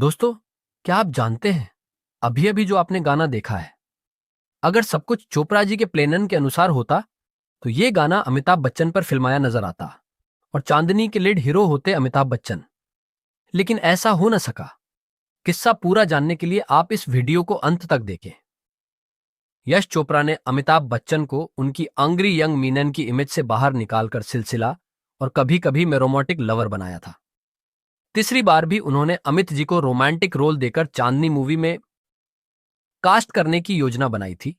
दोस्तों, क्या आप जानते हैं अभी अभी जो आपने गाना देखा है, अगर सब कुछ चोपड़ा जी के प्लेनन के अनुसार होता तो ये गाना अमिताभ बच्चन पर फिल्माया नजर आता और चांदनी के लीड हीरो होते अमिताभ बच्चन। लेकिन ऐसा हो न सका। किस्सा पूरा जानने के लिए आप इस वीडियो को अंत तक देखें। यश चोपड़ा ने अमिताभ बच्चन को उनकी अंग्री यंग मीनन की इमेज से बाहर निकालकर सिलसिला और कभी कभी मैं रोमांटिक लवर बनाया था। तीसरी बार भी उन्होंने अमित जी को रोमांटिक रोल देकर चांदनी मूवी में कास्ट करने की योजना बनाई थी।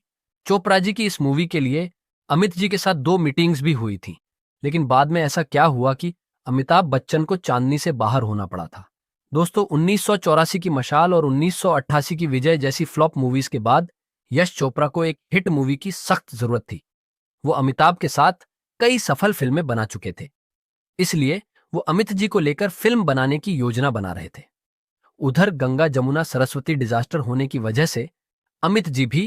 चोपड़ा जी की इस मूवी के लिए अमित जी के साथ 2 मीटिंग्स भी हुई थी, लेकिन बाद में ऐसा क्या हुआ कि अमिताभ बच्चन को चांदनी से बाहर होना पड़ा था। दोस्तों, 1984 की मशाल और 1988 की विजय जैसी फ्लॉप मूवीज के बाद यश चोपड़ा को एक हिट मूवी की सख्त जरूरत थी। वो अमिताभ के साथ कई सफल फिल्में बना चुके थे, इसलिए वो अमित जी को लेकर फिल्म बनाने की योजना बना रहे थे। उधर गंगा जमुना सरस्वती डिजास्टर होने की वजह से अमित जी भी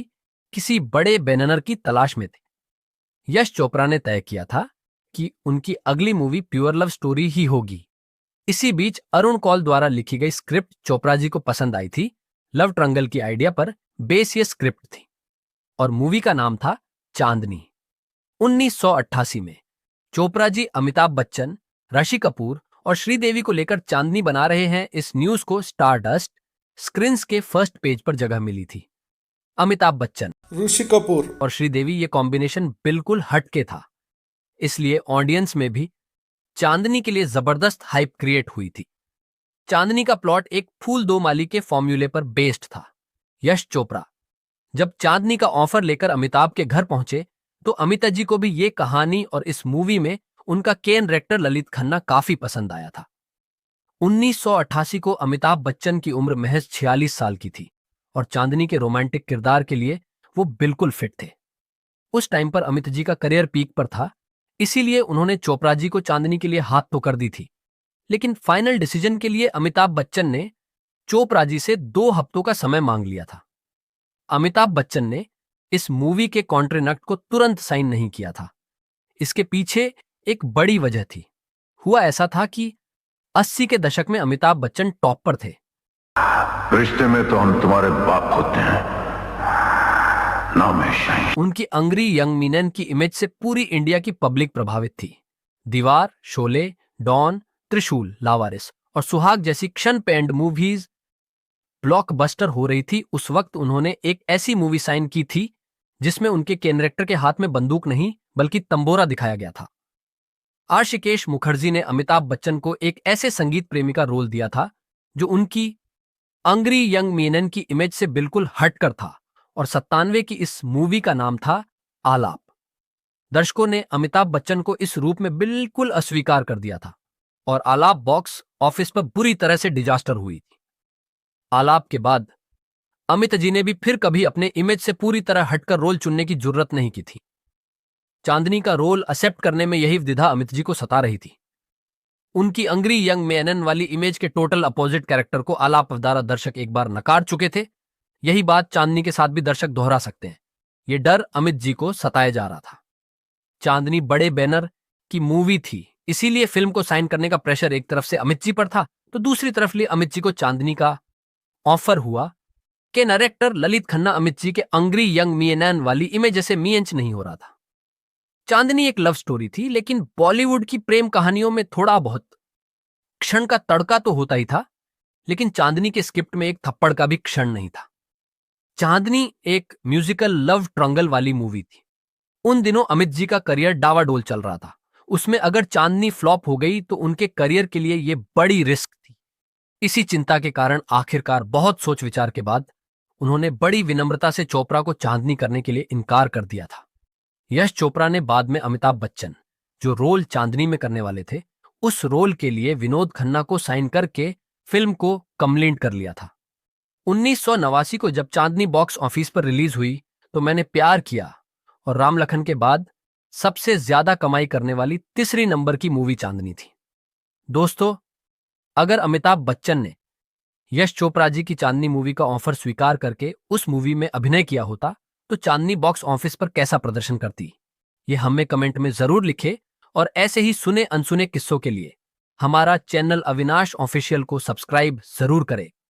किसी बड़े बैनर की तलाश में थे। यश चोपड़ा ने तय किया था कि उनकी अगली मूवी प्योर लव स्टोरी ही होगी। इसी बीच अरुण कौल द्वारा लिखी गई स्क्रिप्ट चोपड़ा जी को पसंद आई थी। लव ट्रंगल की आइडिया पर बेस ये स्क्रिप्ट थी और मूवी का नाम था चांदनी। 1988 में चोपड़ा जी अमिताभ बच्चन, ऋषि कपूर और श्रीदेवी को लेकर चांदनी बना रहे हैं। इस न्यूज को स्टारडस्ट स्क्रीन्स के फर्स्ट पेज पर जगह मिली थी। अमिताभ बच्चन, ऋषि कपूर और श्रीदेवी, ये कॉम्बिनेशन बिल्कुल हटके था, इसलिए ऑडियंस में भी चांदनी के लिए जबरदस्त हाइप क्रिएट हुई थी। चांदनी का प्लॉट एक फूल दो माली के फॉर्म्यूले पर बेस्ड था। यश चोपड़ा जब चांदनी का ऑफर लेकर अमिताभ के घर पहुंचे तो अमिताभ जी को भी ये कहानी और इस मूवी में उनका केन रेक्टर ललित खन्ना काफी पसंद आया था। 1988 को अमिताभ बच्चन की उम्र महज 46 साल की थी और चांदनी के रोमांटिक किरदार के लिए वो बिल्कुल फिट थे। उस टाइम पर अमित जी का करियर पीक पर था, इसीलिए उन्होंने चोपड़ा जी को चांदनी के लिए हाथ तो कर दी थी। लेकिन फाइनल डिसीजन के लिए अमिताभ बच्चन ने चोपड़ा जी से 2 हफ्तों का समय मांग लिया था। अमिताभ बच्चन ने इस मूवी के कॉन्ट्रैक्ट को तुरंत साइन नहीं किया था। इसके पीछे एक बड़ी वजह थी। हुआ ऐसा था कि 80 के दशक में अमिताभ बच्चन टॉप पर थे। रिश्ते में तो हम तुम्हारे बाप होते हैं, नाम है शाहीन। उनकी अंग्री यंग मीनन की इमेज से पूरी इंडिया की पब्लिक प्रभावित थी। दीवार, शोले, डॉन, त्रिशूल, लावारिस और सुहाग जैसी क्षण पेंड मूवीज ब्लॉकबस्टर हो रही थी। उस वक्त उन्होंने एक ऐसी मूवी साइन की थी जिसमें उनके कैरेक्टर के हाथ में बंदूक नहीं बल्कि तंबोरा दिखाया गया था। आशिकेश मुखर्जी ने अमिताभ बच्चन को एक ऐसे संगीत प्रेमी का रोल दिया था जो उनकी अंग्री यंग मीनन की इमेज से बिल्कुल हटकर था और 97 की इस मूवी का नाम था आलाप। दर्शकों ने अमिताभ बच्चन को इस रूप में बिल्कुल अस्वीकार कर दिया था और आलाप बॉक्स ऑफिस पर बुरी तरह से डिजास्टर हुई थी। आलाप के बाद अमित जी ने भी फिर कभी अपने इमेज से पूरी तरह हटकर रोल चुनने की जरूरत नहीं की थी। चांदनी का रोल एक्सेप्ट करने में यही विधा अमित जी को सता रही थी। उनकी अंग्री यंग मेनन वाली इमेज के टोटल अपोजिट कैरेक्टर को आलाप द्वारा दर्शक एक बार नकार चुके थे। यही बात चांदनी के साथ भी दर्शक दोहरा सकते हैं। ये डर अमित जी को सताया जा रहा था। चांदनी बड़े बैनर की मूवी थी, इसीलिए फिल्म को साइन करने का प्रेशर एक तरफ से अमित जी पर था तो दूसरी तरफ लिए अमित जी को चांदनी का ऑफर हुआ कि डायरेक्टर ललित खन्ना अमित जी के अंग्री यंग मीनन वाली इमेज जैसे मीएंच नहीं हो रहा था। चांदनी एक लव स्टोरी थी, लेकिन बॉलीवुड की प्रेम कहानियों में थोड़ा बहुत क्षण का तड़का तो होता ही था, लेकिन चांदनी के स्क्रिप्ट में एक थप्पड़ का भी क्षण नहीं था। चांदनी एक म्यूजिकल लव ट्रंगल वाली मूवी थी। उन दिनों अमित जी का करियर डावाडोल चल रहा था। उसमें अगर चांदनी फ्लॉप हो गई तो उनके करियर के लिए यह बड़ी रिस्क थी। इसी चिंता के कारण आखिरकार बहुत सोच विचार के बाद उन्होंने बड़ी विनम्रता से चोपड़ा को चांदनी करने के लिए इनकार कर दिया था। यश चोपड़ा ने बाद में अमिताभ बच्चन, जो रोल चांदनी में करने वाले थे, उस रोल के लिए विनोद खन्ना को साइन करके फिल्म को कंप्लीट कर लिया था। 1989 को जब चांदनी बॉक्स ऑफिस पर रिलीज हुई तो मैंने प्यार किया और राम लखन के बाद सबसे ज्यादा कमाई करने वाली तीसरी नंबर की मूवी चांदनी थी। दोस्तों, अगर अमिताभ बच्चन ने यश चोपड़ा जी की चांदनी मूवी का ऑफर स्वीकार करके उस मूवी में अभिनय किया होता तो चांदनी बॉक्स ऑफिस पर कैसा प्रदर्शन करती, ये हमें कमेंट में जरूर लिखे। और ऐसे ही सुने अनसुने किस्सों के लिए हमारा चैनल अविनाश ऑफिशियल को सब्सक्राइब जरूर करें।